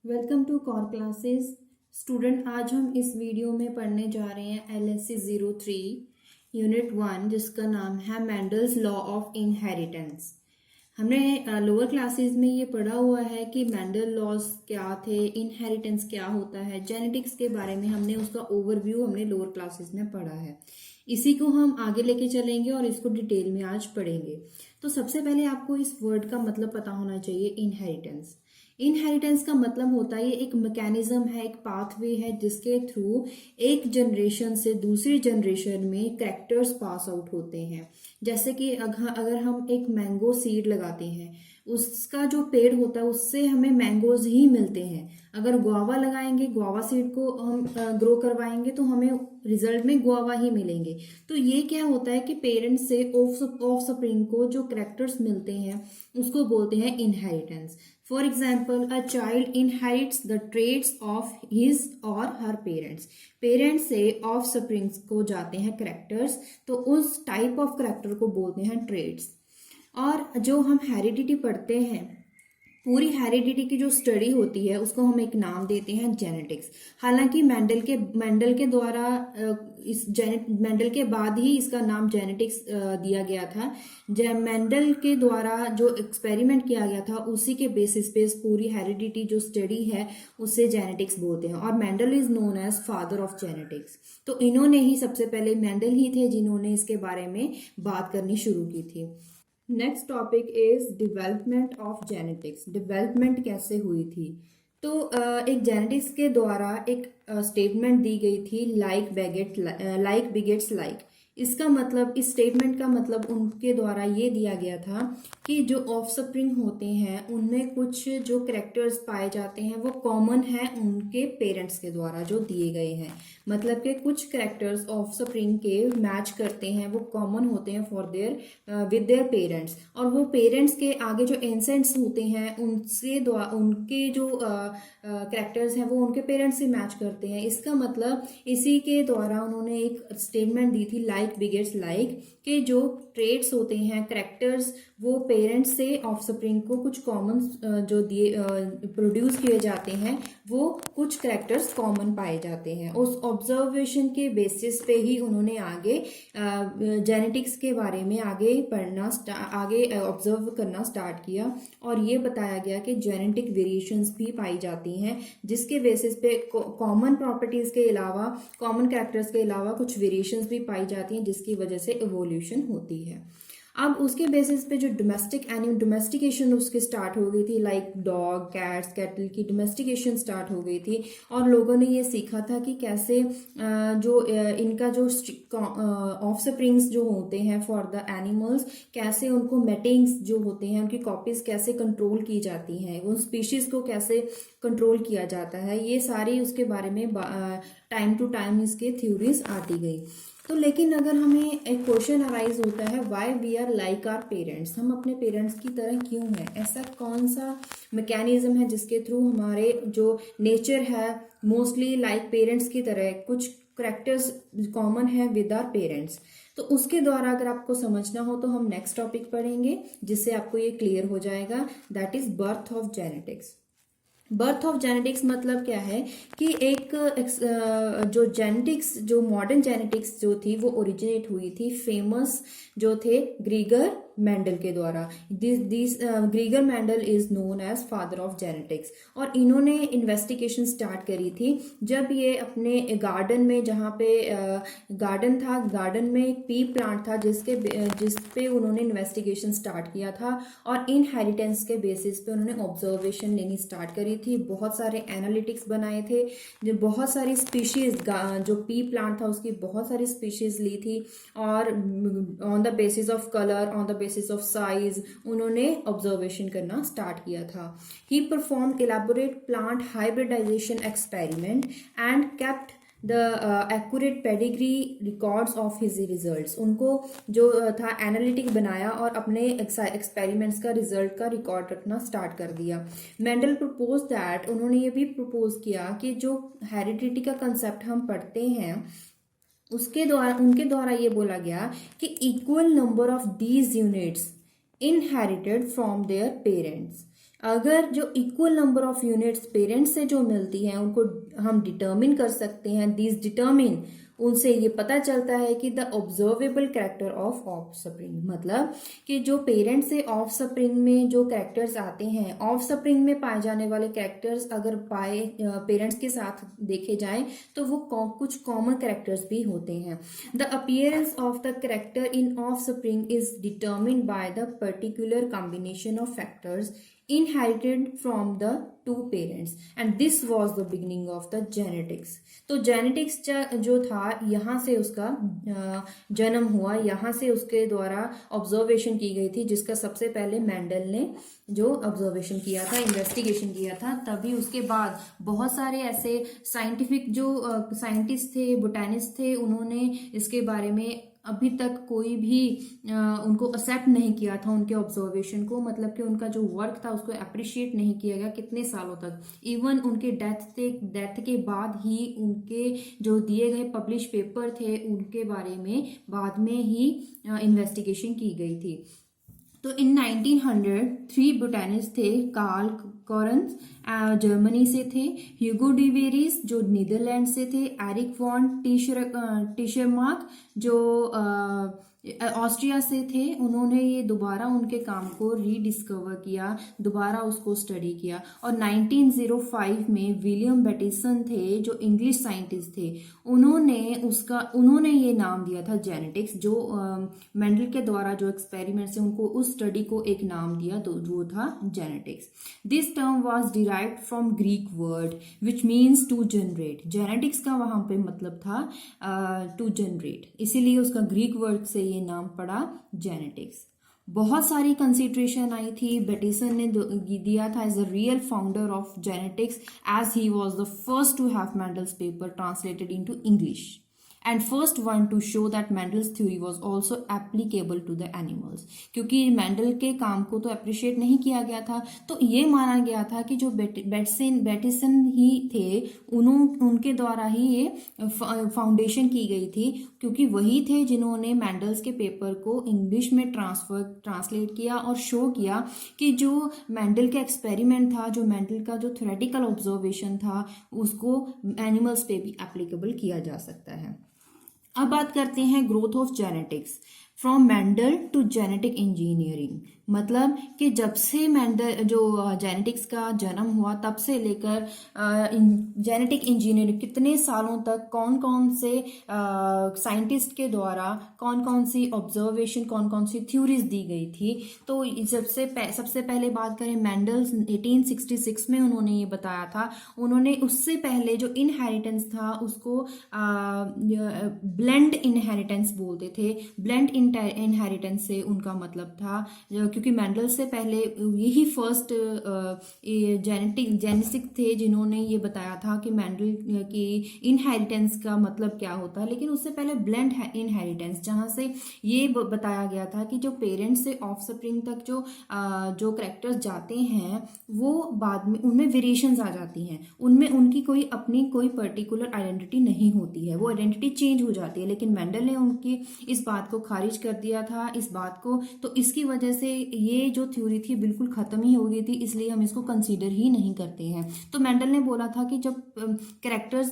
Welcome to Core Classes student. आज हम इस वीडियो में पढ़ने जा रहे हैं LSC 03 यूनिट 1 जिसका नाम है मेंडल्स लॉ ऑफ इनहेरिटेंस। हमने लोअर क्लासेस में ये पढ़ा हुआ है कि मेंडल लॉज क्या थे, इनहेरिटेंस क्या होता है, जेनेटिक्स के बारे में हमने उसका ओवरव्यू हमने लोअर क्लासेस में पढ़ा है। इसी को हम आगे लेके चलेंगे और इसको डिटेल में आज पढ़ेंगे। तो सबसे पहले आपको इस वर्ड का मतलब पता होना चाहिए, इनहेरिटेंस। इनहेरिटेंस का मतलब होता है ये एक मैकेनिज्म है, एक पाथवे है जिसके थ्रू एक जनरेशन से दूसरी जनरेशन में कैरेक्टर्स पास आउट होते हैं। जैसे कि अगर हम एक मैंगो सीड लगाते हैं, उसका जो पेड़ होता है उससे हमें मैंगोज ही मिलते हैं। अगर गुआवा लगाएंगे, गुआवा सीड को हम ग्रो करवाएंगे तो हमें रिजल्ट में गुआवा ही मिलेंगे। तो ये क्या होता है कि पेरेंट्स से ऑफ स्प्रिंग को जो कैरेक्टर्स मिलते हैं उसको बोलते हैं inheritance. For example, a child inherits the traits of his और हर पेरेंट्स। पेरेंट्स से ऑफ स्प्रिंग्स को जाते हैं कैरेक्टर्स, तो उस टाइप ऑफ कैरेक्टर को बोलते हैं ट्रेट्स। और जो हम हेरिडिटी पढ़ते हैं, पूरी हेरिडिटी की जो स्टडी होती है उसको हम एक नाम देते हैं जेनेटिक्स। हालांकि मेंडल के द्वारा मेंडल के बाद ही इसका नाम जेनेटिक्स दिया गया था। मेंडल के द्वारा जो एक्सपेरिमेंट किया गया था उसी के बेसिस पे पूरी हेरिडिटी जो स्टडी है उससे जेनेटिक्स बोलते हैं, और Mendel is known as father of genetics. तो इन्होंने ही सबसे पहले, मेंडल ही थे जिन्होंने इसके बारे में बात करनी शुरू की थी। Next topic is development of genetics. Development कैसे हुई थी? तो एक जेनेटिक्स के द्वारा एक स्टेटमेंट दी गई थी, लाइक बिगेट्स लाइक। इसका मतलब, इस स्टेटमेंट का मतलब उनके द्वारा ये दिया गया था कि जो ऑफस्प्रिंग होते हैं उनमें कुछ जो कैरेक्टर्स पाए जाते हैं वो कॉमन है उनके पेरेंट्स के द्वारा जो दिए गए हैं। मतलब कि कुछ कैरेक्टर्स ऑफस्प्रिंग के मैच करते हैं, वो कॉमन होते हैं for their with their parents, और वो पेरेंट्स के आगे जो एंसेंट्स होते हैं उनसे द्वारा उनके जो कैरेक्टर्स हैं वो उनके पेरेंट्स से मैच करते हैं। इसका मतलब इसी के द्वारा उन्होंने एक स्टेटमेंट दी थी, लाइक बिगेट्स लाइक, के जो ट्रेट्स होते हैं, कैरेक्टर्स, वो पेरेंट्स से ऑफस्प्रिंग को कुछ कॉमन जो दिए प्रोड्यूस किए जाते हैं वो कुछ कैरेक्टर्स कॉमन पाए जाते हैं। उस ऑब्जर्वेशन के बेसिस पे ही उन्होंने आगे जेनेटिक्स के बारे में आगे पढ़ना, आगे ऑब्जर्व करना स्टार्ट किया, और ये बताया गया कि जेनेटिक वेरिएशंस भी पाई जाती हैं जिसके बेसिस पे कॉमन प्रॉपर्टीज के अलावा, कॉमन कैरेक्टर्स के अलावा कुछ वेरिएशंस भी पाई जाती हैं जिसकी वजह से इवोल्यूशन होती है। अब उसके बेसिस पे जो डोमेस्टिकेशन उसकी स्टार्ट हो गई थी, लाइक डॉग, कैट्स, कैटल की डोमेस्टिकेशन स्टार्ट हो गई थी, और लोगों ने ये सीखा था कि कैसे जो इनका जो ऑफस्प्रिंग्स जो होते हैं फॉर द एनिमल्स, कैसे उनको मेटिंग्स जो होते हैं उनकी कॉपीज कैसे कंट्रोल की जाती हैं, उन स्पीशीज को कैसे कंट्रोल किया जाता है, ये सारी उसके बारे में टाइम टू टाइम इसके थ्योरीज आती गई। तो लेकिन अगर हमें एक क्वेश्चन अराइज होता है, why we are like our parents, हम अपने पेरेंट्स की तरह क्यों हैं? ऐसा कौन सा मैकेनिज्म है जिसके थ्रू हमारे जो नेचर है मोस्टली लाइक पेरेंट्स की तरह, कुछ कैरेक्टर्स कॉमन है विद आवर पेरेंट्स? तो उसके द्वारा अगर आपको समझना हो तो हम नेक्स्ट टॉपिक पढ़ेंगे जिससे आपको ये क्लियर हो जाएगा, that is birth of genetics. Birth of genetics मतलब क्या है कि एक जो जेनेटिक्स, जो मॉडर्न जेनेटिक्स जो थी वो ओरिजिनेट हुई थी फेमस जो थे ग्रीगर मेंडल के द्वारा। This Gregor Mendel is known as father of genetics, और इन्होंने इन्वेस्टिगेशन स्टार्ट करी थी जब ये अपने गार्डन में, जहाँ पे गार्डन था, गार्डन में एक पी प्लांट था जिस पे उन्होंने इन्वेस्टिगेशन स्टार्ट किया था, और इनहेरिटेंस के बेसिस पे उन्होंने ऑब्जर्वेशन लेनी स्टार्ट करी थी। बहुत सारे एनालिटिक्स बनाए थे, जो बहुत सारी स्पीशीज, जो पी प्लांट था उसकी बहुत सारी स्पीशीज ली थी, और on the basis of colour, on the basis of size उन्होंने ऑब्जर्वेशन करना स्टार्ट किया था। He performed elaborate plant hybridisation experiment and kept the accurate pedigree records of his results. उनको जो था एनालिटिक बनाया और अपने एक्सपेरिमेंट्स का रिजल्ट का रिकॉर्ड रखना स्टार्ट कर दिया। मेंडल प्रपोज दैट, उन्होंने ये भी प्रपोज किया कि जो हेरिडिटी का कंसेप्ट हम पढ़ते हैं उसके द्वारा, उनके द्वारा ये बोला गया कि equal number of these units inherited from their parents. अगर जो equal number of units parents से जो मिलती हैं उनको हम डिटर्मिन कर सकते हैं, दिस डिटर्मिन, उनसे ये पता चलता है कि the observable character of offspring, मतलब कि जो पेरेंट्स से ऑफस्प्रिंग में जो कैरेक्टर्स आते हैं, ऑफस्प्रिंग में पाए जाने वाले कैरेक्टर्स अगर पाए पेरेंट्स के साथ देखे जाएं तो वो कुछ कॉमन कैरेक्टर्स भी होते हैं। The appearance of the character in offspring is determined by the particular combination of factors inherited from the two parents and this was the beginning of the genetics। तो जेनेटिक्स जो था यहाँ से उसका जन्म हुआ, यहाँ से उसके द्वारा ऑब्जर्वेशन की गई थी, जिसका सबसे पहले मेंडल ने जो ऑब्जर्वेशन किया था, इन्वेस्टिगेशन किया था। तभी उसके बाद बहुत सारे ऐसे साइंटिफिक जो साइंटिस्ट थे, बोटैनिस्ट थे, उन्होंने इसके बारे में अभी तक कोई भी उनको एक्सेप्ट नहीं किया था उनके ऑब्जर्वेशन को, मतलब कि उनका जो वर्क था उसको अप्रिशिएट नहीं किया गया कितने सालों तक। इवन उनके डेथ के बाद ही उनके जो दिए गए पब्लिश पेपर थे उनके बारे में बाद में ही इन्वेस्टिगेशन की गई थी। तो इन 1900 3 बोटैनिस्ट थे, कार्ल कॉरन्स जर्मनी से थे, ह्यूगो डी वेरिस जो नीदरलैंड से थे, एरिक वॉन टिशरमार्क जो ऑस्ट्रिया से थे। उन्होंने ये दोबारा उनके काम को रीडिस्कवर किया, दोबारा उसको स्टडी किया। और 1905 में विलियम बेटिसन थे जो इंग्लिश साइंटिस्ट थे, उन्होंने ये नाम दिया था जेनेटिक्स। जो मेंडल के द्वारा जो एक्सपेरिमेंट्स से उनको उस स्टडी को एक नाम दिया तो वो था genetics. This term was derived from Greek word which means to generate. Genetics का वहां पे मतलब था टू जनरेट, इसीलिए उसका ग्रीक वर्ड से ये नाम पड़ा जेनेटिक्स। बहुत सारी कंसिडरेशन आई थी, बेटिसन ने दिया था as a real founder of genetics as he was the first to have Mendel's paper translated into English and first one to show that Mendel's theory was also applicable to the animals। क्योंकि Mendel के काम को तो appreciate नहीं किया गया था, तो ये माना गया था कि जो बेटिसन ही थे उनके द्वारा ही ये फाउंडेशन की गई थी, क्योंकि वही थे जिन्होंने मेंडल्स के पेपर को इंग्लिश में ट्रांसलेट किया और शो किया कि जो मेंडल का एक्सपेरिमेंट था, जो मेंडल का जो थ्योरेटिकल ऑब्जर्वेशन था, उसको एनिमल्स पे भी एप्लीकेबल किया जा सकता है। अब बात करते हैं growth of genetics from Mendel to genetic engineering. मतलब कि जब से मेंडल जो जेनेटिक्स का जन्म हुआ तब से लेकर जेनेटिक इंजीनियरिंग कितने सालों तक कौन कौन से साइंटिस्ट के द्वारा कौन कौन सी ऑब्जर्वेशन, कौन कौन सी थ्योरीज दी गई थी। तो सबसे पहले बात करें मेंडल 1866 में उन्होंने ये बताया था। उन्होंने उससे पहले जो इनहेरिटेंस था उसको ब्लेंड इनहेरिटेंस बोलते थे। ब्लेंड इनहेरिटेंस से उनका मतलब था, क्योंकि मेंडल से पहले यही फर्स्ट जेनेटिक थे जिन्होंने ये बताया था कि मेंडल की इनहेरिटेंस का मतलब क्या होता है। लेकिन उससे पहले ब्लेंड इनहेरिटेंस, जहां से ये बताया गया था कि जो पेरेंट्स से ऑफस्प्रिंग तक जो कैरेक्टर्स जाते हैं वो बाद में उनमें वेरिएशंस आ जाती हैं, उनमें उनकी कोई अपनी कोई पर्टिकुलर आइडेंटिटी नहीं होती है, वो आइडेंटिटी चेंज हो जाती है। लेकिन मेंडल ने उनकी इस बात को खारिज कर दिया था, इस बात को। तो इसकी वजह से ये जो थ्योरी थी बिल्कुल खत्म ही हो गई थी, इसलिए हम इसको कंसीडर ही नहीं करते हैं। तो मेंडल ने बोला था कि जब characters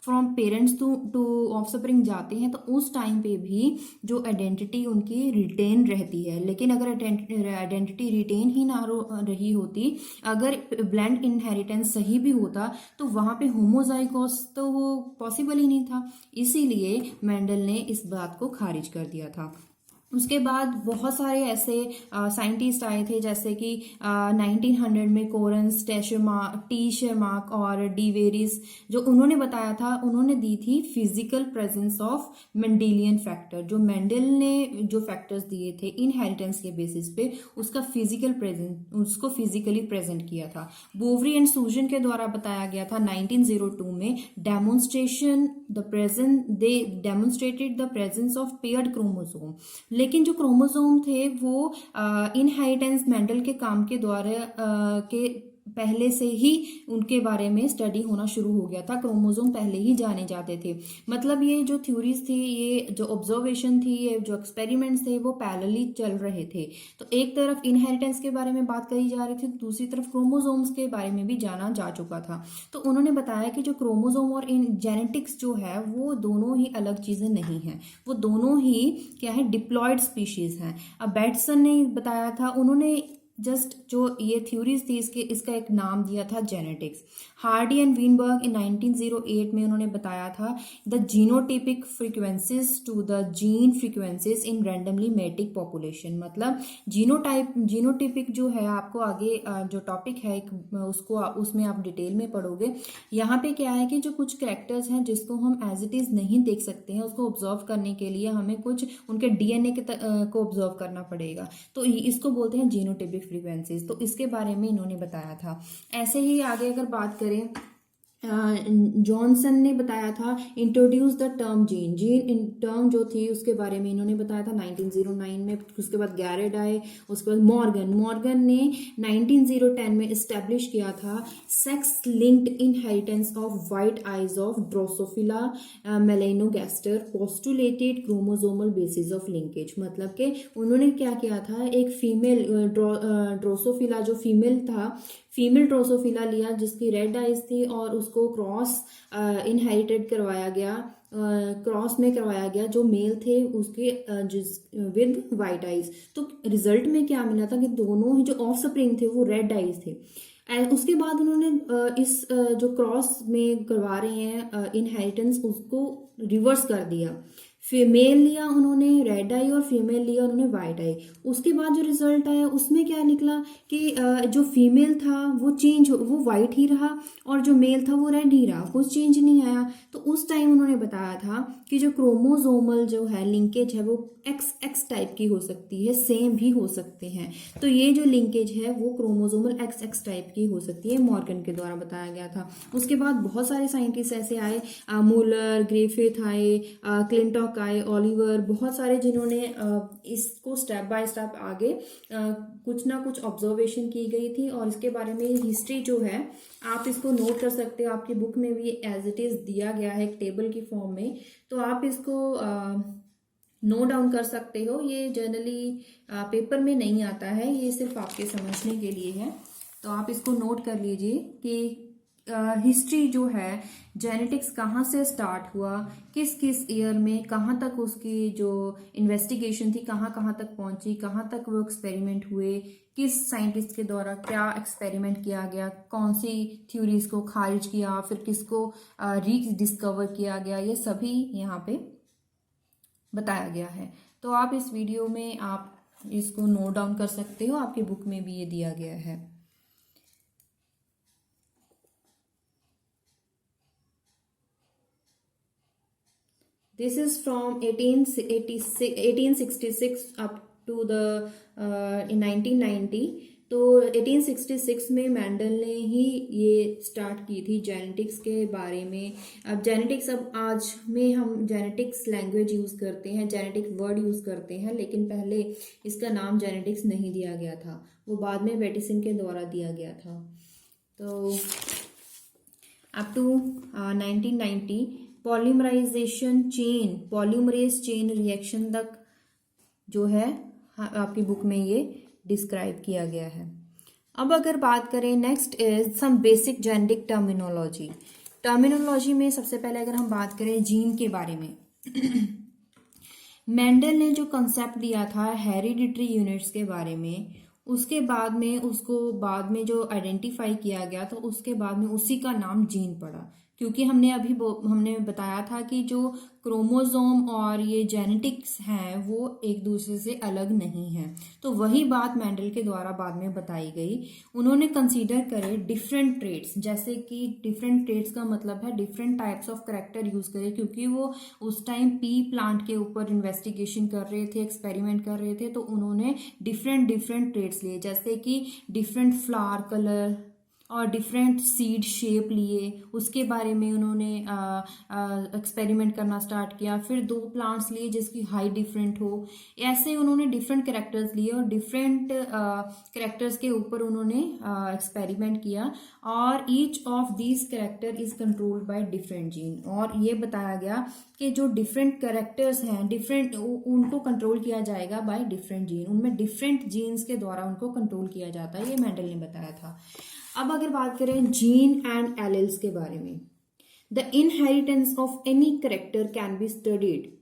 from parents to offspring जाते हैं तो उस टाइम पे भी जो आइडेंटिटी उनकी रिटेन रहती है। लेकिन अगर आइडेंटिटी रिटेन ही ना रही होती, अगर ब्लेंड इनहेरिटेंस सही भी होता तो वहां पे होमोजाइगोस तो वो पॉसिबल ही नहीं था, इसीलिए मेंडल ने इस बात को खारिज कर दिया था। उसके बाद बहुत सारे ऐसे साइंटिस्ट आए थे, जैसे कि 1900 में कोरन्स, टिशरमार्क और डी वेरिस, जो उन्होंने बताया था, उन्होंने दी थी physical presence of Mendelian factor. जो मेंडल ने जो फैक्टर्स दिए थे इनहेरिटेंस के बेसिस पे, उसको फिजिकली प्रेजेंट किया था। बोवरी एंड सूजन के द्वारा बताया गया था 1902 में, they demonstrated the presence of paired chromosome. लेकिन जो क्रोमोसोम थे वो इनहेरिटेंस मेंडल के काम के द्वारा के पहले से ही उनके बारे में स्टडी होना शुरू हो गया था, क्रोमोसोम पहले ही जाने जाते थे। मतलब ये जो थ्योरीज थी, ये जो ऑब्जर्वेशन थी, ये जो एक्सपेरिमेंट्स थे, वो पैरेलली चल रहे थे। तो एक तरफ इनहेरिटेंस के बारे में बात करी जा रही थी, दूसरी तरफ क्रोमोसोम्स के बारे में भी जाना जा चुका था। तो उन्होंने बताया कि जो क्रोमोसोम और इन जेनेटिक्स जो है वो दोनों ही अलग चीजें नहीं हैं, वो दोनों ही क्या है, डिप्लॉयड स्पीशीज हैं। अब बैटसन ने बताया था, उन्होंने जस्ट जो ये थ्योरीज थी इसका एक नाम दिया था genetics. Hardy and Weinberg in 1908 में उन्होंने बताया था the genotypic frequencies to the gene frequencies in randomly mating population. मतलब जीनोटिपिक जो है, आपको आगे जो टॉपिक है उसको उसमें आप डिटेल में पढ़ोगे। यहाँ पे क्या है कि जो कुछ कैरेक्टर्स हैं जिसको हम एज इट इज नहीं देख सकते हैं, उसको ऑब्जर्व करने के लिए हमें कुछ उनके डीएनए को ऑब्जर्व करना पड़ेगा, तो इसको बोलते हैं जीनोटिपिक फ्रीक्वेंसीज। तो इसके बारे में इन्होंने बताया था। ऐसे ही आगे अगर बात करें, जॉनसन ने बताया था introduce the term gene. Gene term जो थी उसके बारे में इन्होंने बताया था 1909 में। उसके बाद गैरेड आए, उसके बाद मॉर्गन ने 1910 में इस्टेब्लिश किया था sex linked inheritance of white eyes of Drosophila melanogaster postulated chromosomal basis of linkage. मतलब कि उन्होंने क्या किया था, एक फीमेल ड्रोसोफिला जो फीमेल ड्रोसोफिला लिया जिसकी रेड आइज थी, और उसको क्रॉस इनहेरिटेड करवाया गया, क्रॉस में करवाया गया जो मेल थे उसके विद वाइट आइज। तो रिजल्ट में क्या मिला था कि दोनों ही जो ऑफ स्प्रिंग थे वो रेड आइज थे। उसके बाद उन्होंने इस जो क्रॉस में करवा रहे हैं इनहेरिटेंस, उसको रिवर्स कर दिया। फीमेल लिया उन्होंने रेड आई और फीमेल लिया उन्होंने वाइट आई। उसके बाद जो रिजल्ट आया उसमें क्या निकला कि जो फीमेल था वो वाइट ही रहा, और जो मेल था वो रेड ही रहा, कुछ चेंज नहीं आया। तो उस टाइम उन्होंने बताया था कि जो क्रोमोसोमल जो है लिंकेज है वो एक्स टाइप की हो सकती है, सेम भी हो सकते हैं। तो ये जो लिंकेज है वो क्रोमोसोमल एक्स टाइप की हो सकती है, मॉर्गन के द्वारा बताया गया था। उसके बाद बहुत सारे साइंटिस्ट ऐसे आए, मूलर, ग्रिफिथ आए, क्लिंटॉक आए, ओलिवर, बहुत सारे जिन्होंने इसको स्टेप बाय स्टेप आगे कुछ ना कुछ ऑब्जर्वेशन की गई थी। और इसके बारे में हिस्ट्री जो है आप इसको नोट कर सकते हो, आपकी बुक में भी एज इट इज दिया गया है एक टेबल की फॉर्म में, तो आप इसको नोट डाउन कर सकते हो। ये जनरली पेपर में नहीं आता है, ये सिर्फ आपके समझने के लिए है। तो आप इसको नोट कर लीजिए कि हिस्ट्री जो है जेनेटिक्स कहाँ से स्टार्ट हुआ, किस किस ईयर में, कहाँ तक उसकी जो इन्वेस्टिगेशन थी कहाँ कहाँ तक पहुंची, कहाँ तक वो एक्सपेरिमेंट हुए, किस साइंटिस्ट के द्वारा क्या एक्सपेरिमेंट किया गया, कौन सी थ्योरीज को खारिज किया, फिर किसको रीडिस्कवर किया गया, ये सभी यहाँ पे बताया गया है। तो आप इस वीडियो में आप इसको नोट डाउन कर सकते हो, आपकी बुक में भी ये दिया गया है। This is from 1866 up to the in 1990। तो 1866 में मैंडल ने ही ये स्टार्ट की थी जेनेटिक्स के बारे में। अब जेनेटिक्स, अब आज में हम जेनेटिक्स लैंग्वेज यूज़ करते हैं, जेनेटिक वर्ड यूज़ करते हैं, लेकिन पहले इसका नाम जेनेटिक्स नहीं दिया गया था, वो बाद में बैटिसन के द्वारा दिया गया था। तो up to 1990 polymerase chain reaction तक जो है आपकी बुक में ये डिस्क्राइब किया गया है। अब अगर बात करें, next is some basic genetic terminology में सबसे पहले अगर हम बात करें जीन के बारे में मेंडल ने जो कंसेप्ट दिया था हेरिडिटरी यूनिट्स के बारे में, उसके बाद में उसको बाद में जो आइडेंटिफाई किया गया तो उसके बाद में उसी का नाम जीन पड़ा, क्योंकि हमने बताया था कि जो क्रोमोसोम और ये जेनेटिक्स हैं वो एक दूसरे से अलग नहीं हैं। तो वही बात मेंडल के द्वारा बाद में बताई गई। उन्होंने कंसीडर करे डिफरेंट ट्रेट्स, जैसे कि डिफरेंट ट्रेट्स का मतलब है different types of character use करे, क्योंकि वो उस टाइम पी प्लांट के ऊपर इन्वेस्टिगेशन कर रहे थे, एक्सपेरिमेंट कर रहे थे। तो उन्होंने डिफरेंट ट्रेट्स लिए, जैसे कि डिफरेंट फ्लावर कलर और डिफरेंट सीड शेप लिए, उसके बारे में उन्होंने एक्सपेरिमेंट करना स्टार्ट किया। फिर 2 प्लांट्स लिए जिसकी हाइट डिफरेंट हो। ऐसे उन्होंने डिफरेंट कैरेक्टर्स लिए और डिफरेंट कैरेक्टर्स के ऊपर उन्होंने एक्सपेरिमेंट किया, और each of these character is controlled by different gene. और ये बताया गया कि जो डिफरेंट कैरेक्टर्स हैं, डिफरेंट, उनको कंट्रोल किया जाएगा बाय डिफरेंट जीन, उनमें डिफरेंट जीन्स के द्वारा उनको कंट्रोल किया जाता है, ये मेंडल ने बताया था। अब अगर बात करें जीन एंड एलिल्स के बारे में, the inheritance of any character can be studied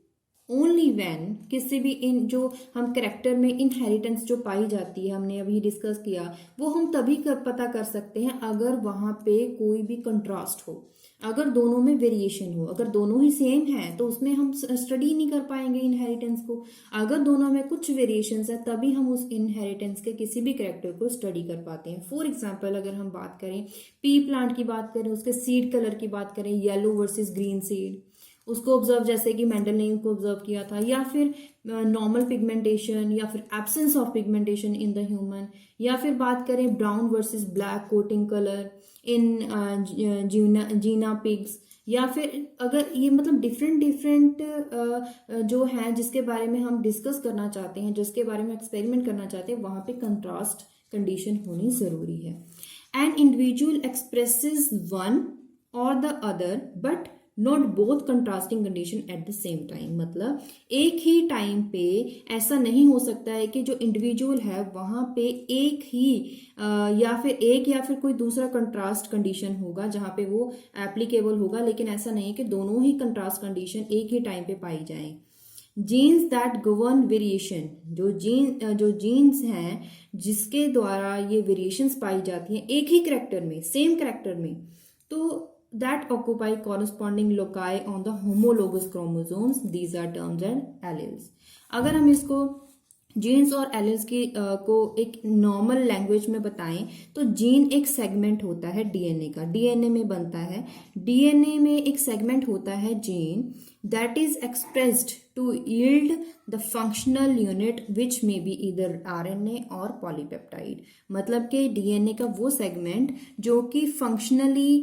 only when, किसी भी इन जो हम करेक्टर में इनहेरिटेंस जो पाई जाती है, हमने अभी डिस्कस किया, वो हम तभी पता कर सकते हैं अगर वहां पे कोई भी कंट्रास्ट हो, अगर दोनों में वेरिएशन हो। अगर दोनों ही सेम है तो उसमें हम स्टडी नहीं कर पाएंगे इनहेरिटेंस को। अगर दोनों में कुछ वेरिएशंस है तभी हम उस इनहेरिटेंस के किसी भी कैरेक्टर को स्टडी कर पाते हैं। फॉर एग्जांपल अगर हम बात करें पी प्लांट की बात करें, उसके सीड कलर की बात करें, येलो वर्सेस ग्रीन सीड, उसको ऑब्जर्व, जैसे कि मेंडल ने उनको ऑब्जर्व किया था, या फिर नॉर्मल पिगमेंटेशन या फिर absence of pigmentation in the human, या फिर बात करें brown versus black coating colour in guinea pigs, या फिर अगर ये मतलब डिफरेंट जो है जिसके बारे में हम डिस्कस करना चाहते हैं, जिसके बारे में एक्सपेरिमेंट करना चाहते हैं, वहां पे कंट्रास्ट कंडीशन होनी जरूरी है। एन इंडिविजुअल एक्सप्रेसेस वन और the other but not both contrasting condition at the same time. मतलब एक ही टाइम पे ऐसा नहीं हो सकता है कि जो इंडिविजुअल है वहां पे एक ही या फिर कोई दूसरा कंट्रास्ट कंडीशन होगा जहां पे वो एप्लीकेबल होगा, लेकिन ऐसा नहीं है कि दोनों ही कंट्रास्ट कंडीशन एक ही टाइम पे पाई जाए। जीन्स दैट गवर्न वेरिएशन, जो जीन्स हैं जिसके द्वारा ये वेरिएशंस पाई जाती हैं एक ही करेक्टर में, सेम करेक्टर में, तो that occupy corresponding loci on the homologous chromosomes, these are terms and alleles। अगर हम इसको जीन्स और एलिल्स की को एक नॉर्मल लैंग्वेज में बताएं तो जीन एक सेगमेंट होता है डीएनए का, डीएनए में बनता है, डीएनए में एक सेगमेंट होता है gene that is expressed to yield the functional unit which may be either RNA और पॉलीपेप्टाइड। मतलब कि डीएनए का वो सेगमेंट जो कि फंक्शनली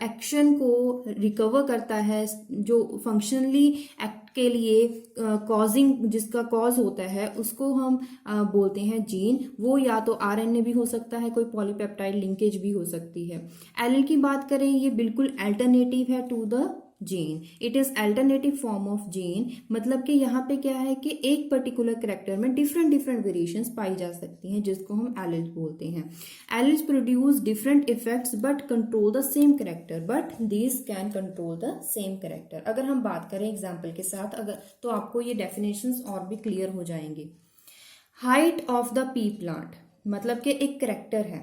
एक्शन को रिकवर करता है, जो फंक्शनली एक्ट के लिए कॉजिंग, जिसका कॉज होता है, उसको हम बोलते हैं जीन। वो या तो आरएनए भी हो सकता है, कोई पॉलीपेप्टाइड लिंकेज भी हो सकती है। एलिल की बात करें, ये बिल्कुल अल्टरनेटिव है to the gene, it is alternative form of gene. मतलब कि यहाँ पे क्या है कि एक पर्टिकुलर कैरेक्टर में डिफरेंट वेरिएशंस पाई जा सकती हैं, जिसको हम एलिल्स बोलते हैं। Alleles produce different effects but control the same character, but these can control the same character. अगर हम बात करें एग्जाम्पल के साथ, अगर तो आपको ये डेफिनेशंस और भी क्लियर हो जाएंगे। Height of the P plant, मतलब कि एक कैरेक्टर है,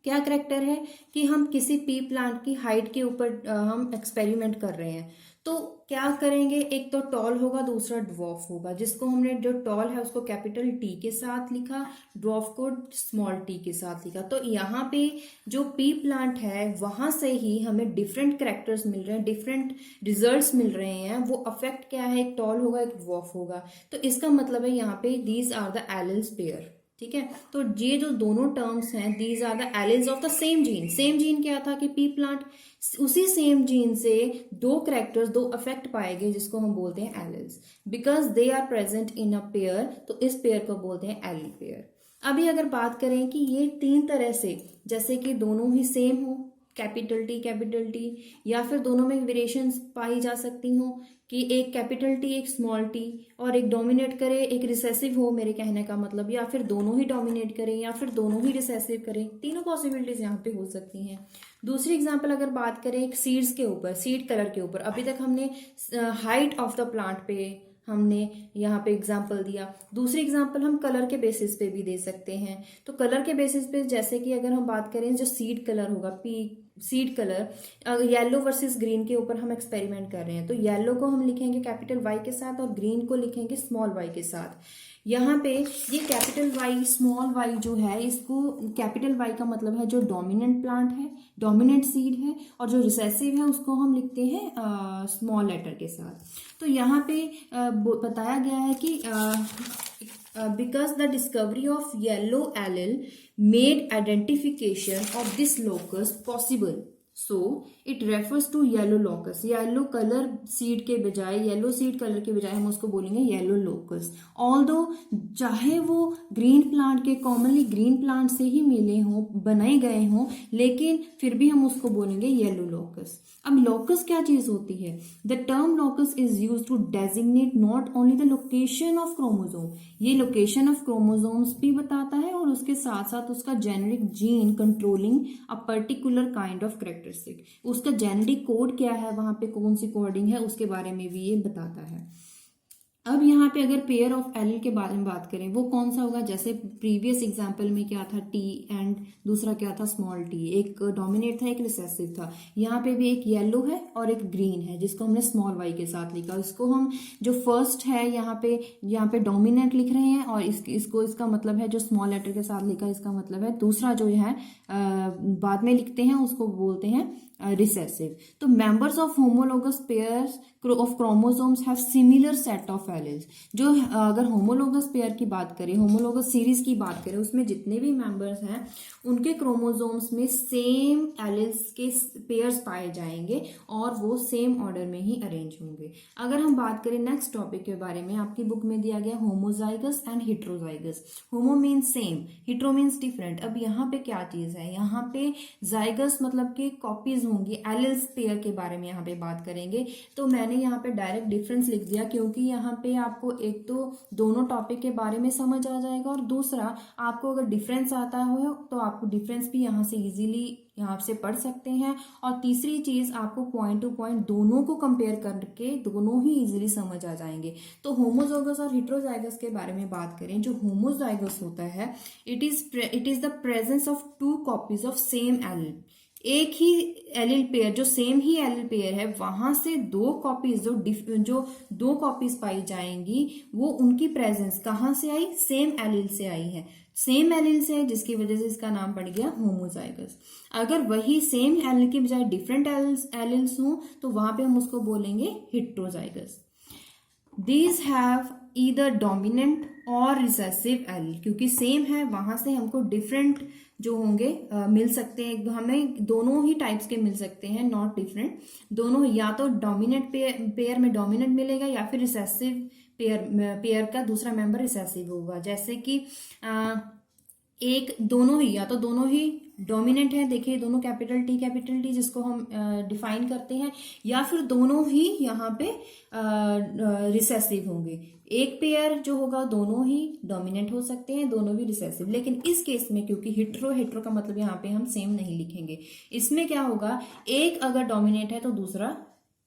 क्या करेक्टर है कि हम किसी पी प्लांट की हाइट के ऊपर हम एक्सपेरिमेंट कर रहे हैं, तो क्या करेंगे, एक तो टॉल होगा, दूसरा ड्वार्फ होगा, जिसको हमने जो टॉल है उसको कैपिटल टी के साथ लिखा, ड्वार्फ को स्मॉल टी के साथ लिखा। तो यहाँ पे जो पी प्लांट है वहां से ही हमें डिफरेंट कैरेक्टर्स मिल रहे हैं, डिफरेंट रिजल्ट्स मिल रहे हैं। वो अफेक्ट क्या है, एक टॉल होगा एक ड्वार्फ होगा। तो इसका मतलब है यहाँ पे these are the alleles pair, ठीक है। तो ये जो दोनों टर्म्स हैं, these are the alleles of the same gene. Same gene क्या था कि पी प्लांट, उसी सेम जीन से दो कैरेक्टर्स, दो अफेक्ट पाए गए, जिसको हम बोलते हैं alleles, because they are present in a pair. तो इस पेयर को बोलते हैं एलिल पेयर। अभी अगर बात करें कि ये तीन तरह से, जैसे कि दोनों ही सेम हो, कैपिटल टी, या फिर दोनों में वेरिएशंस पाई जा सकती हो कि एक कैपिटल टी एक स्मॉल टी, और एक डोमिनेट करे एक रिसेसिव हो, मेरे कहने का मतलब, या फिर दोनों ही डोमिनेट करें या फिर दोनों ही रिसेसिव करें। तीनों पॉसिबिलिटीज यहाँ पे हो सकती हैं। दूसरी एग्जांपल अगर बात करें एक सीड्स के ऊपर, सीड कलर के ऊपर, अभी तक हमने हाइट ऑफ द प्लांट पे हमने यहाँ पे एग्जाम्पल दिया। दूसरी एग्जाम्पल हम कलर के बेसिस पे भी दे सकते हैं। तो कलर के बेसिस पे जैसे कि अगर हम बात करें जो सीड कलर होगा, seed colour yellow versus green के ऊपर हम एक्सपेरिमेंट कर रहे हैं, तो येलो को हम लिखेंगे कैपिटल वाई के साथ और ग्रीन को लिखेंगे स्मॉल वाई के साथ। यहाँ पे ये कैपिटल वाई स्मॉल वाई जो है, इसको कैपिटल वाई का मतलब है जो डोमिनेंट प्लांट है, डोमिनेंट सीड है, और जो रिसेसिव है उसको हम लिखते हैं स्मॉल लेटर के साथ। तो यहाँ पे बताया गया है कि because the discovery of yellow allele made identification of this locus possible. So it refers to yellow locus. Yellow colour seed के बजाय, येलो सीड कलर के बजाय हम उसको बोलेंगे येलो लोकस. ऑल्दो चाहे वो ग्रीन प्लांट के, कॉमनली ग्रीन प्लांट से ही मिले हों, बनाए गए हों, लेकिन फिर भी हम उसको बोलेंगे येलो लोकस. अब लोकस क्या चीज होती है? The term locus is use to designate not only the location of chromosome. ये लोकेशन ऑफ क्रोमोजोम्स भी बताता है और उसके साथ साथ उसका generic gene controlling a particular kind of characteristic. उसका जेनेरिक कोड क्या है, वहां पे कौन सी कोडिंग है, उसके बारे में भी ये बताता है. अब यहाँ पे अगर पेयर ऑफ एलील के बारे में बात करें, वो कौन सा होगा? जैसे प्रीवियस एग्जांपल में क्या था, टी एंड दूसरा क्या था, स्मॉल टी. एक डोमिनेट था, एक रिसेसिव था. यहाँ पे भी एक येलो है और एक ग्रीन है, जिसको हमने स्मॉल वाई के साथ लिखा. इसको हम जो फर्स्ट है यहाँ पे डोमिनेंट लिख रहे हैं, और इसको इसका मतलब है जो स्मॉल लेटर के साथ लिखा, इसका मतलब है दूसरा जो है बाद में लिखते हैं उसको बोलते हैं रिसेसिव. तो members of homologous pairs of chromosomes have similar set of alleles. जो अगर होमोलोगस पेयर की बात करें, होमोलोगस सीरीज की बात करें, उसमें जितने भी मेंबर्स हैं उनके क्रोमोसोम्स में सेम एलील्स के पेयर्स पाए जाएंगे और वो सेम ऑर्डर में ही अरेंज होंगे. अगर हम बात करें नेक्स्ट टॉपिक के बारे में, आपकी बुक में दिया गया homozygous and heterozygous. Homo means same, hetero means different. अब यहाँ पे क्या चीज है? यहाँ पे जाइगस मतलब कि कॉपीज होंगी. एलील्स पेयर के बारे में यहाँ पे बात करेंगे. तो मैंने यहाँ पे डायरेक्ट डिफरेंस लिख दिया, क्योंकि यहाँ पे आपको एक तो दोनों टॉपिक के बारे में समझ आ जाएगा, और दूसरा आपको अगर डिफरेंस आता हो तो आपको डिफरेंस भी यहाँ से इजीली यहाँ से पढ़ सकते हैं. और तीसरी चीज, आपको पॉइंट टू पॉइंट दोनों को कंपेयर करके दोनों ही इजीली समझ आ जाएंगे. तो होमोजाइगस और हेट्रोजाइगस के बारे में बात करें, जो होमोजाइगस होता है, it is the presence of two copies of same allele. एक ही एलील पेयर, जो सेम ही एलील पेयर है, वहां से दो कॉपीज जो दो कॉपीज पाई जाएंगी, वो उनकी प्रेजेंस कहाँ से आई? सेम एलील से आई है. सेम एलील से है, जिसकी वजह से इसका नाम पड़ गया होमोजाइगस. अगर वही सेम एलील की बजाय डिफरेंट एलील्स हों तो वहां पे हम उसको बोलेंगे heterozygous. These have either dominant और रिसेसिव एलील. क्योंकि सेम है, वहां से हमको डिफरेंट जो होंगे मिल सकते हैं. हमें दोनों ही टाइप्स के मिल सकते हैं, नॉट डिफरेंट. दोनों, या तो डोमिनेंट पेयर में डोमिनेंट मिलेगा, या फिर रिसेसिव पेयर का दूसरा मेंबर रिसेसिव होगा. जैसे कि एक दोनों ही, या तो दोनों ही डोमिनेंट है, देखिए दोनों कैपिटल टी जिसको हम डिफाइन करते हैं, या फिर दोनों ही यहाँ पे रिसेसिव होंगे. एक पेयर जो होगा दोनों ही डोमिनेंट हो सकते हैं, दोनों भी रिसेसिव. लेकिन इस केस में क्योंकि हेट्रो का मतलब यहाँ पे हम सेम नहीं लिखेंगे, इसमें क्या होगा, एक अगर डोमिनेट है तो दूसरा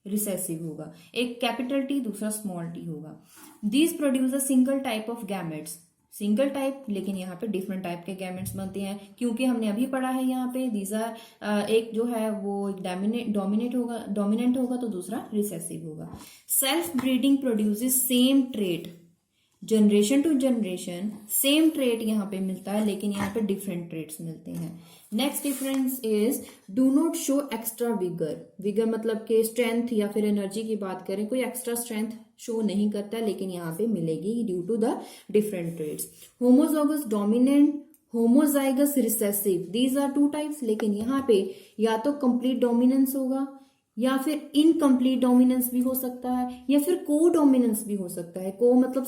रिसेसिव होगा. एक कैपिटल टी, दूसरा स्मॉल टी होगा. These produce a single type of gametes. Single type, लेकिन यहाँ पे डिफरेंट टाइप के गैमेट्स बनते हैं, क्योंकि हमने अभी पढ़ा है यहाँ पे दीज आर, एक जो है वो डोमिनेंट होगा तो दूसरा रिसेसिव होगा. Self breeding produces same trait. Generation to generation same trait यहाँ पे मिलता है, लेकिन यहाँ पे डिफरेंट ट्रेट्स मिलते हैं. Next difference is do not show extra vigour. Vigour मतलब के स्ट्रेंथ या फिर एनर्जी की बात करें, कोई एक्स्ट्रा स्ट्रेंथ शो नहीं करता, लेकिन यहाँ पे मिलेगी due to the different traits. Homozygous dominant, homozygous recessive, these are two types. लेकिन यहाँ पे या तो कंप्लीट डोमिनेंस होगा, या फिर इनकम्प्लीट डोमिनेंस भी हो सकता है, या फिर को डोमिनेंस भी हो सकता है. को मतलब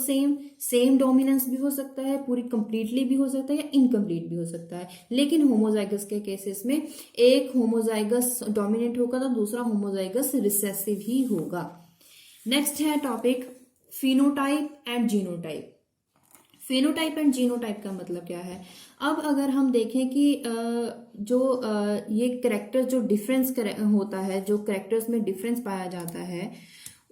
सेम डोमिनेंस भी हो सकता है, पूरी कंप्लीटली भी हो सकता है, या इनकम्प्लीट भी हो सकता है. लेकिन होमोजाइगस के केसेस में एक होमोजाइगस डोमिनेंट होगा तो दूसरा होमोजाइगस रिसेसिव ही होगा. नेक्स्ट है topic phenotype and genotype. Phenotype and genotype का मतलब क्या है? अब अगर हम देखें कि ये करेक्टर जो डिफरेंस होता है, जो करेक्टर्स में डिफरेंस पाया जाता है,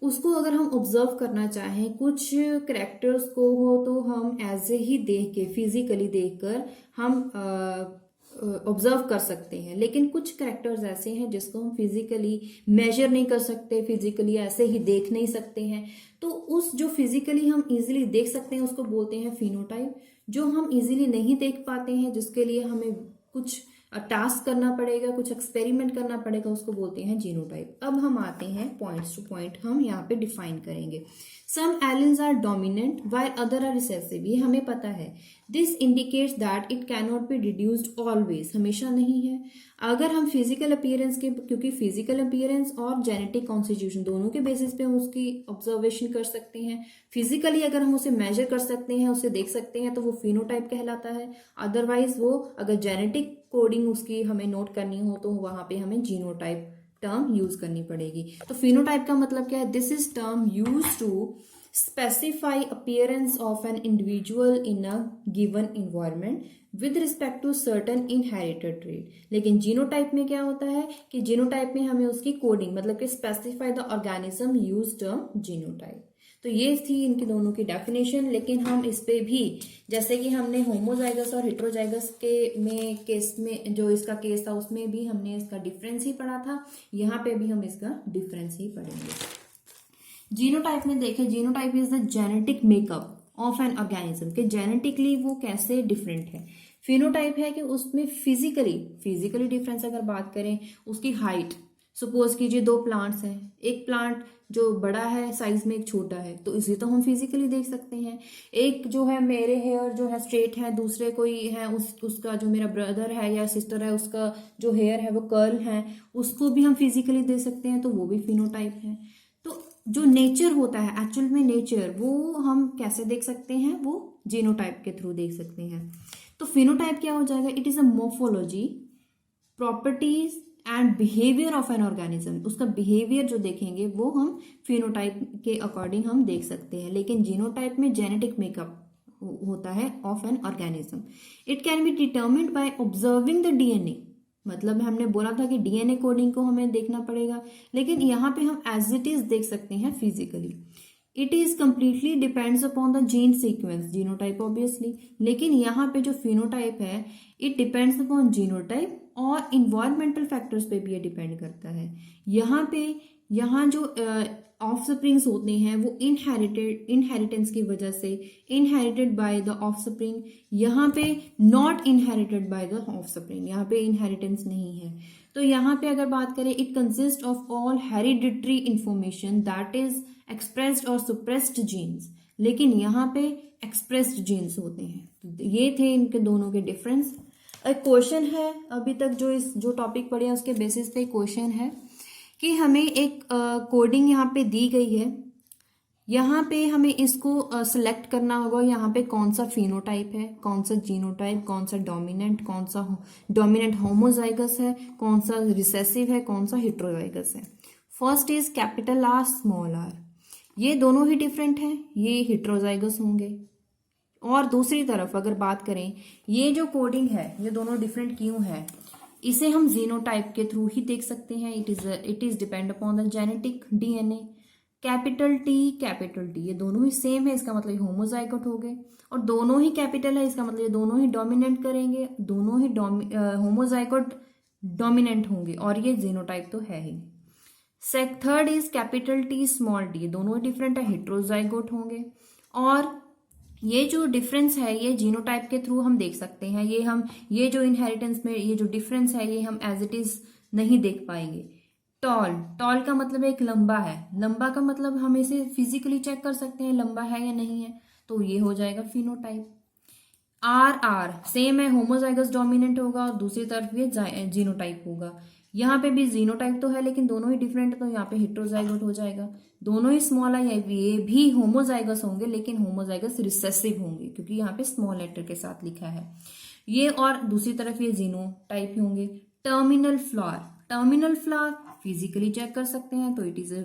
उसको अगर हम ऑब्जर्व करना चाहें, कुछ करेक्टर्स को हो तो हम ऐसे ही देख के, फिजिकली देखकर हम ऑब्जर्व कर सकते हैं. लेकिन कुछ करेक्टर्स ऐसे हैं जिसको हम फिजिकली मेजर नहीं कर सकते, फिजिकली ऐसे ही देख नहीं सकते हैं. तो उस जो फिजिकली हम इजीली देख सकते हैं उसको बोलते हैं फिनोटाइप. जो हम इजीली नहीं देख पाते हैं, जिसके लिए हमें कुछ टास्क करना पड़ेगा, कुछ एक्सपेरिमेंट करना पड़ेगा, उसको बोलते हैं जीनोटाइप। अब हम आते हैं पॉइंट्स टू पॉइंट, हम यहाँ पे डिफाइन करेंगे। Some alleles are dominant while other are recessive, ये हमें पता है। This indicates that it can not be reduced always, हमेशा नहीं है। अगर हम फिजिकल अपीयरेंस के, क्योंकि फिजिकल अपीयरेंस और जेनेटिक कॉन्स्टिट्यूशन दोनों के बेसिस पे हम उसकी ऑब्जर्वेशन कर सकते हैं। फिजिकली अगर हम उसे मेजर कर सकते हैं, उसे देख सकते हैं, तो वो फिनोटाइप कहलाता है। अदरवाइज वो अगर जेनेटिक कोडिंग उसकी हमें नोट करनी हो तो वहां पे हमें जीनोटाइप टर्म यूज करनी पड़ेगी। तो फिनोटाइप का मतलब क्या है? This is term use to specify appearance of an individual in a given environment with respect to certain inherited trait. लेकिन जीनोटाइप में क्या होता है कि जीनोटाइप में हमें उसकी कोडिंग मतलब कि specify the organism use term genotype. तो ये थी इनकी दोनों की डेफिनेशन। लेकिन हम इस पे भी, जैसे कि हमने होमोजाइगस और हेट्रोजाइगस के केस में जो इसका केस था उसमें भी हमने इसका डिफरेंस ही पढ़ा था, यहाँ पे भी हम इसका डिफरेंस ही पढ़ेंगे। जीनोटाइप में देखें, genotype is the genetic makeup of an organism, के जेनेटिकली वो कैसे डिफरेंट है। फिनोटाइप है कि उसमें फिजिकली डिफरेंस अगर बात करें, उसकी हाइट, सपोज कीजिए दो प्लांट्स हैं, एक प्लांट जो बड़ा है साइज में, एक छोटा है, तो इसे तो हम फिजिकली देख सकते हैं। एक जो है मेरे हेयर जो है स्ट्रेट है, दूसरे कोई है उसका जो मेरा ब्रदर है या सिस्टर है उसका जो हेयर है वो कर्ल है, उसको भी हम फिजिकली देख सकते हैं, तो वो भी फिनोटाइप है। तो जो नेचर होता है एक्चुअल में, नेचर वो हम कैसे देख सकते हैं? वो जीनोटाइप के थ्रू देख सकते हैं। तो फिनोटाइप क्या हो जाएगा? It is a morphology, properties and behaviour of an organism. उसका बिहेवियर जो देखेंगे वो हम फिनोटाइप के अकॉर्डिंग हम देख सकते हैं। लेकिन जीनोटाइप में जेनेटिक मेकअप होता है of an organism. It can be determined by observing the DNA, मतलब हमने बोला था कि डीएनए कोडिंग को हमें देखना पड़ेगा, लेकिन यहाँ पे हम एज इट इज देख सकते हैं physically. It is completely depends upon the gene sequence, genotype obviously. लेकिन यहाँ पे जो फिनोटाइप है इट डिपेंड्स अपॉन जीनोटाइप और इन्वायरमेंटल फैक्टर्स पे भी ये डिपेंड करता है। यहाँ जो ऑफस्प्रिंग्स होते हैं वो इनहेरिटेंस की वजह से इनहेरिटेड बाय द ऑफस्प्रिंग, यहाँ पे not inherited by the offspring, यहाँ पे इनहेरिटेंस नहीं है। तो यहाँ पे अगर बात करें, it consist of all hereditary information that is expressed और सुप्रेस्ड जीन्स, लेकिन यहाँ पे एक्सप्रेस्ड जीन्स होते हैं। तो ये थे इनके दोनों के डिफरेंस। एक क्वेश्चन है अभी तक जो टॉपिक पढ़े हैं उसके बेसिस पे क्वेश्चन है कि हमें एक कोडिंग यहाँ पे दी गई है, यहाँ पे हमें इसको सिलेक्ट करना होगा, यहाँ पे कौन सा फिनोटाइप है, कौन सा जीनोटाइप, कौन सा डोमिनेंट होमोजाइगस है, कौन सा रिसेसिव है, कौन सा हेट्रोजाइगस है। First is capital R small R, ये दोनों ही डिफरेंट हैं, ये हेट्रोजाइगस होंगे। और दूसरी तरफ अगर बात करें, ये जो कोडिंग है ये दोनों डिफरेंट क्यों है, इसे हम जीनोटाइप के थ्रू ही देख सकते हैं। It is depend upon the genetic DNA. Capital T ये दोनों ही सेम है, इसका मतलब होमोजाइगोट हो गए। और दोनों ही कैपिटल है, इसका मतलब ये दोनों ही डोमिनेंट करेंगे, दोनों ही होमोजाइगोट डोमिनेंट होंगे, और ये जीनोटाइप तो है ही। Third is capital T small T, दोनों ही डिफरेंट है, हेट्रोजाइगोट होंगे। और ये जो डिफरेंस है ये जीनोटाइप के थ्रू हम देख सकते हैं। ये जो इनहेरिटेंस में ये जो डिफरेंस है ये हम एज इट इज नहीं देख पाएंगे। टॉल का मतलब एक लंबा है, लंबा का मतलब हम इसे फिजिकली चेक कर सकते हैं लंबा है या नहीं है, तो ये हो जाएगा फिनोटाइप। आर सेम है, होमोजाइगस डोमिनेंट होगा, और दूसरी तरफ ये जीनोटाइप होगा। यहाँ पे भी जीनोटाइप तो है लेकिन दोनों ही डिफरेंट है, तो यहाँ पे हेट्रोजाइगोट हो जाएगा। दोनों ही स्मॉल है, ये भी होमोजाइगस होंगे लेकिन होमोजाइगस रिसेसिव होंगे क्योंकि यहाँ पे स्मॉल लेटर के साथ लिखा है ये, और दूसरी तरफ ये जीनोटाइप होंगे। टर्मिनल फ्लावर फिजिकली चेक कर सकते हैं, तो it is a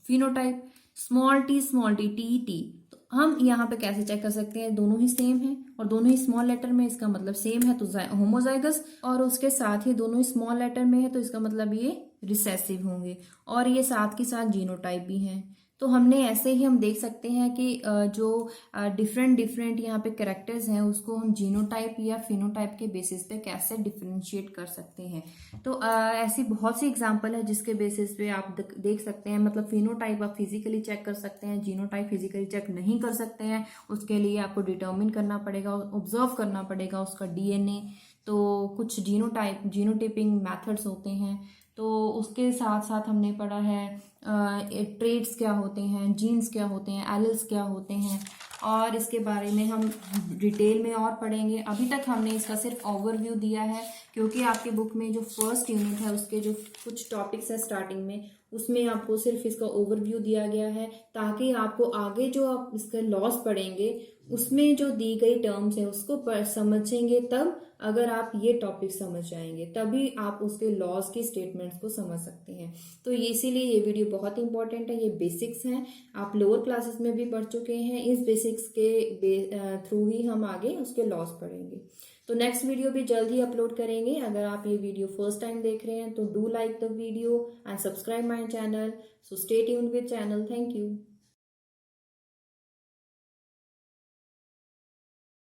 phenotype. Small T T, तो हम यहाँ पे कैसे चेक कर सकते हैं, दोनों ही सेम है और दोनों ही स्मॉल लेटर में, इसका मतलब सेम है तो होमोजाइगस, और उसके साथ ही दोनों ही स्मॉल लेटर में है तो इसका मतलब ये रिसेसिव होंगे, और ये साथ के साथ जीनोटाइप भी हैं। तो हमने ऐसे ही हम देख सकते हैं कि जो डिफरेंट यहाँ पे कैरेक्टर्स हैं उसको हम जीनोटाइप या फिनोटाइप के बेसिस पे कैसे डिफरेंशिएट कर सकते हैं। तो ऐसी बहुत सी एग्जांपल है जिसके बेसिस पे आप देख सकते हैं, मतलब फिनोटाइप आप फिजिकली चेक कर सकते हैं, जीनोटाइप फिजिकली चेक नहीं कर सकते हैं। उसके लिए आपको डिटर्मिन करना पड़ेगा, ऑब्जर्व करना पड़ेगा उसका डीएनए, तो कुछ जीनोटाइपिंग मेथड्स होते हैं, तो उसके साथ साथ हमने पढ़ा है ट्रेड्स क्या होते हैं, जीन्स क्या होते हैं, एलिल्स क्या होते हैं, और इसके बारे में हम डिटेल में और पढ़ेंगे। अभी तक हमने इसका सिर्फ ओवरव्यू दिया है, क्योंकि आपके बुक में जो फर्स्ट यूनिट है उसके जो कुछ टॉपिक्स हैं स्टार्टिंग में, उसमें आपको सिर्फ इसका ओवरव्यू दिया गया है, ताकि आपको आगे जो आप इसका लॉस पढ़ेंगे उसमें जो दी गई टर्म्स है उसको समझेंगे, तब अगर आप ये टॉपिक समझ जाएंगे तभी आप उसके लॉज की स्टेटमेंट्स को समझ सकते हैं। तो इसीलिए ये वीडियो बहुत इंपॉर्टेंट है। ये बेसिक्स हैं, आप लोअर क्लासेस में भी पढ़ चुके हैं, इस बेसिक्स के थ्रू ही हम आगे उसके लॉज पढ़ेंगे। तो नेक्स्ट वीडियो भी जल्द ही अपलोड करेंगे। अगर आप ये वीडियो फर्स्ट टाइम देख रहे हैं तो do like the video and subscribe my channel. So stay tuned with channel. Thank you.